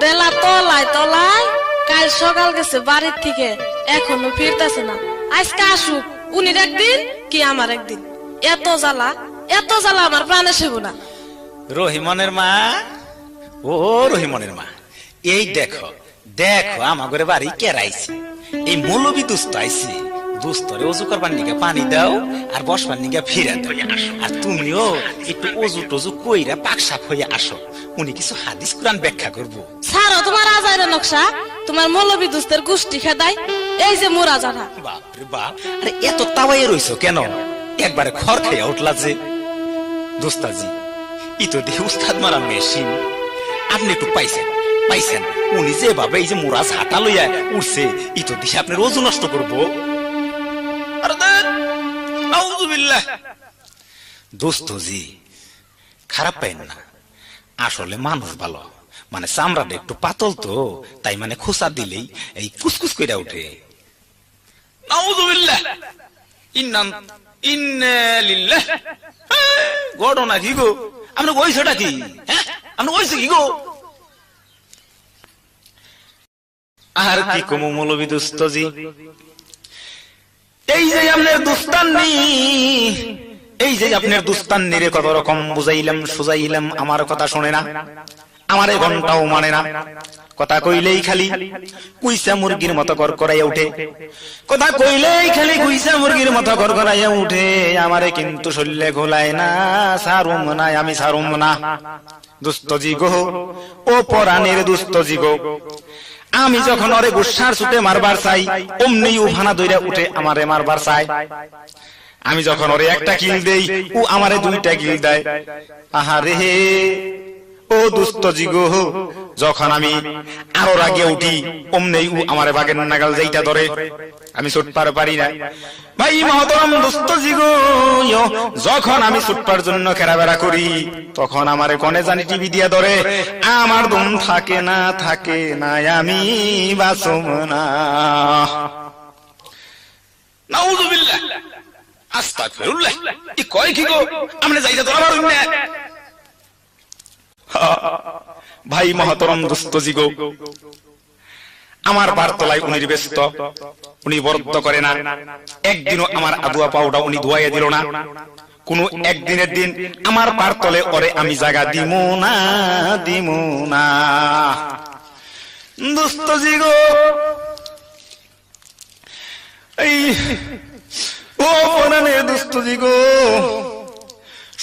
বেলা তলায় তলায়, কাল সকাল গেছে বাড়ির থেকে, এখনো ফিরতেছে না। আজকে আসুক, উনির একদিন কি আমার একদিন। এত জ্বালা আমার প্রাণে সেব না। রহিমনের মা, ও রহিমনের মা, এই দেখো দেখো আমার ঘরে বাড়ি কেরাইছি। এই মৌলবী দুস্থ আইছি, দুস্তরে অজু করবার নিকে পানি দাও আর বসবার নিকে ফিরে দাও। আর তুমিও একটু অজু টজু কইরা পাক সাপ হয়ে আসো, উনি কিছু হাদিস কুরআন ব্যাখ্যা করবো। ছাড়ো তোমার আজাইরের নকশা, তোমার মৌলবী দুস্তের গোষ্ঠী খেদাই। এই যে মোরা জানা। বাপরে বাপ, আরে এত তাওয়াই রইছো কেন? একবারে খড় খাইয়া উঠলা যে। দোস্তাজি, ই তো দেখি উস্তাদ মারা মেশিন। আপনি একটু পাইছেন পাইছেন, উনি যেভাবে এই যে মোরা ঝাঁটা লইয়া উঠছে, ই তো দেখি আপনার ওজু নষ্ট করবো। দোস্তজি খারাপ পাইন না, আসলে মানুষ ভালো, মানে চামড়াটা একটু পাতল তো, তাই মানে খোসা দিলেই এই কুসকুস করে উঠে। ঘটনা কি গো? আপনি বইছটা কি? হ্যাঁ, আপনি বইছে কি গো? আর কি কমু মৌলবী দোস্তজি, এই যে আপনার দুস্তান্নি, এই যে আপনার দুস্তান্নি রে কত রকম বুঝাইলাম সুজাইলাম, আমার কথা শোনে না, আমার এই ঘন্টাও মানে না। কথা কইলেই খালি কুইসা মুরগির মতো করাইয়া উঠে, কথা কইলেই খালি কুইসা মুরগির মতো করাইয়া উঠে। আমারে কিন্তু শরীরে ঘোলায় না, সারুম না, আমি সারুম না। দুস্তজি গো, ও পরাণের দুস্তজি গো, আমি যখন ওরে গুসার ছুটে মারবার চাই, অমনি উফানা দইরা উঠে আমারে মারবার চাই। আমি যখন ওরে একটা কিল দেই, ও আমারে দুইটা কিল দেয়। আহারে ও দুস্তজি গো, যখন আমি আরো রাগে উঠি, অমনি ও আমারে বাগের নাগাল যাইটা ধরে, আমি ছুটপার পারি না। ভাই মহতরম দুস্তজি গো, যখন আমি ছুটপার জন্য খেরাবেড়া করি, তখন আমারে কনে জানি টিভি দিয়া ধরে। আমার দম থাকে না, আমি বাঁচব না। নাউযুবিল্লাহ, আস্তাগফিরুল্লাহ, ই কয় কি গো? আমনে যাইতা ধরা পারুন না। ভাই মহতরম দুস্তজি গো, আমার বারতলায় উনি ব্যস্ত, উনি বরদ্দ করে না। একদিনও আমার আদুয়া পাউডা উনি ধোয়াইয়া দিল না। কোন একদিনের দিন আমার বারতলে ওরে আমি জায়গা দিমু না। দুস্তজি গো, এই ও পরানে দুস্তজি গো,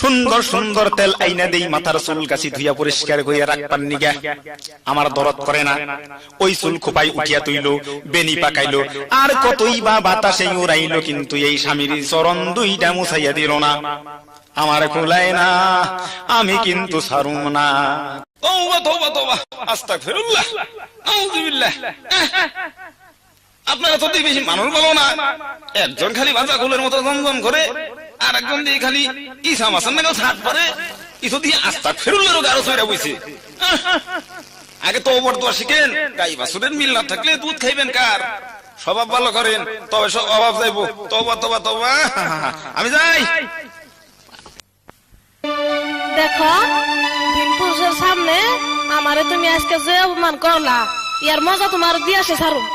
সুন্দর সুন্দর তেল আইনা দেই, মাথার চুল কাছি ধুইয়া পরিষ্কার করিয়া রাখবার নিগা আমার দরদ করে না। ওই চুল খোপাই উঠিয়া তুইল, বেনি পাকাইলো, আর কতই বা বাতাসে উড়াইলো, কিন্তু এই স্বামীর চরণ দুইটা মুছাইয়া দিল না। আমার কুলায় না, আমি কিন্তু ছাড়ুম না। তওবা তওবা তওবা, আস্তাগফিরুল্লাহ, আউযুবিল্লাহ। আপনারা তো বেশি মানুষ বলো না, একজন খালি বাঁচা কুলের মতো জমজম করে, আর একজন দিয়ে খালি ইসা মাসান নাগাল ছাট পারে, ইসো দিয়ে আস্তাগফিরুল্লাহর গারো ছইরা বইছে। আগে তওবার দোয়া শিখেন, গাই বাছুরের মিল না থাকলে দুধ খাইবেন কার? স্বভাব ভালো করেন, তবে সব অভাব যাইবো। তওবা তওবা তওবা, আমি যাই। দেখো, দিন পুরুষের সামনে আমারে তুমি আজকে যে অপমান করলা, ইয়ার মজা তোমার দিয়াছে ছাড়ুন।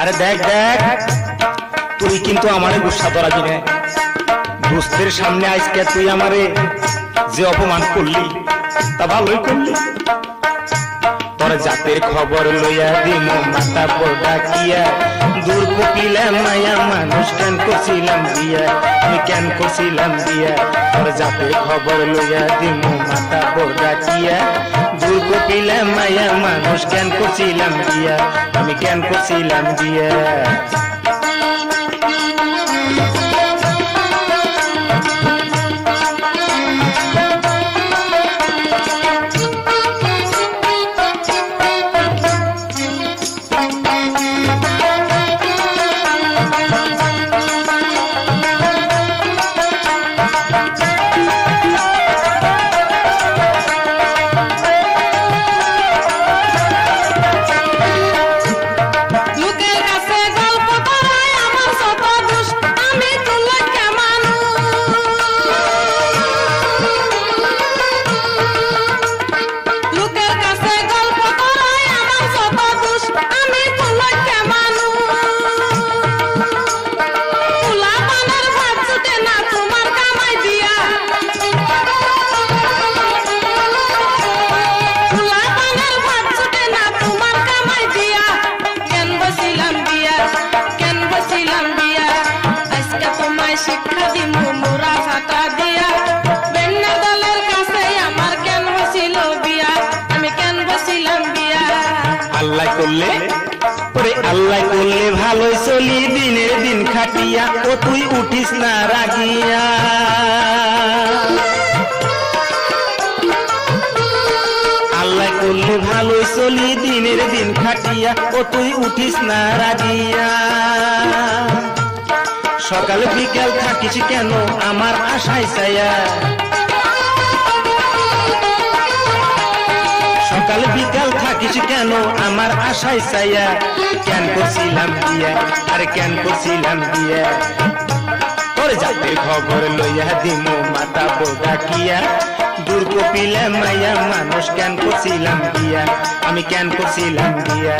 আরে দেখ দেখ, তুই কিন্তু আমারে গুসা ধরাবি না। দোস্তের সামনে আজকে তুই আমারে যে অপমান করলি, তা ভালোই করলি। তোর তোর জাতের খবর লইয়া দিমু মাথা পড়া কিয়া দূর কুপিলা মায়া মানুষ কেন করছিলাম বিয়া আমি কেন করছিলাম বিয়া তোর জাতের খবর লইয়া দিমু মাথা পড়া কিয়া দূর কুপিলা মায়া মানুষ কেন করছিলাম বিয়া আমি কেন করছিলাম বিয়া আল্লাহ করলে ভালো চলি দিনের দিন খাটিয়া ও তুই উঠিস না রাগিয়া আল্লাহ করলে ভালো চলি দিনের দিন খাটিয়া ও তুই উঠিস না রাগিয়া সকাল বিকাল থাকিস কেন আমার আশায় ছায়া সকাল বিকাল থাকিস কেন আমার আশায় ছায়া কেন করছিলাম বিয়া আরে কেন করছিলাম বিয়া তোর জাতের খবর লইয়া দিমু মাথা বোধা কিয়া দূর কপিলা মায়া মানুষ কেন করছিলাম বিয়া আমি কেন করছিলাম বিয়া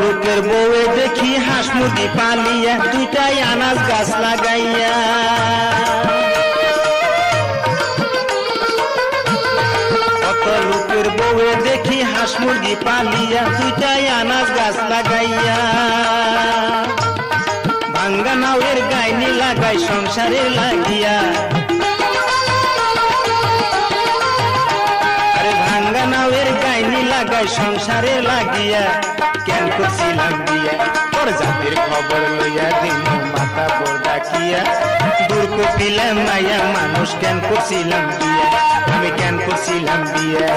লোকের বউয়ে দেখি হাঁস মুরগি পালিয়া দুইটাই আনাজ গাছ লাগাইয়া কত লোকের বউয়ে দেখি হাঁস মুরগি পালিয়া দুইটাই আনাজ গাছ লাগাইয়া ভাঙ্গা নাওয়ের গাইনি লাগাই সংসারে লাগিয়া আরে ভাঙ্গা নাওয়ের গাইনি লাগাই সংসারে লাগিয়া কেন করছিলাম বিয়া তোর জাতির খবর লইয়া দিমু মাথা বোধা কিয়া দূর কপিলা মায়া মানুষ কেন করছিলাম বিয়া আমি কেন করছিলাম বিয়া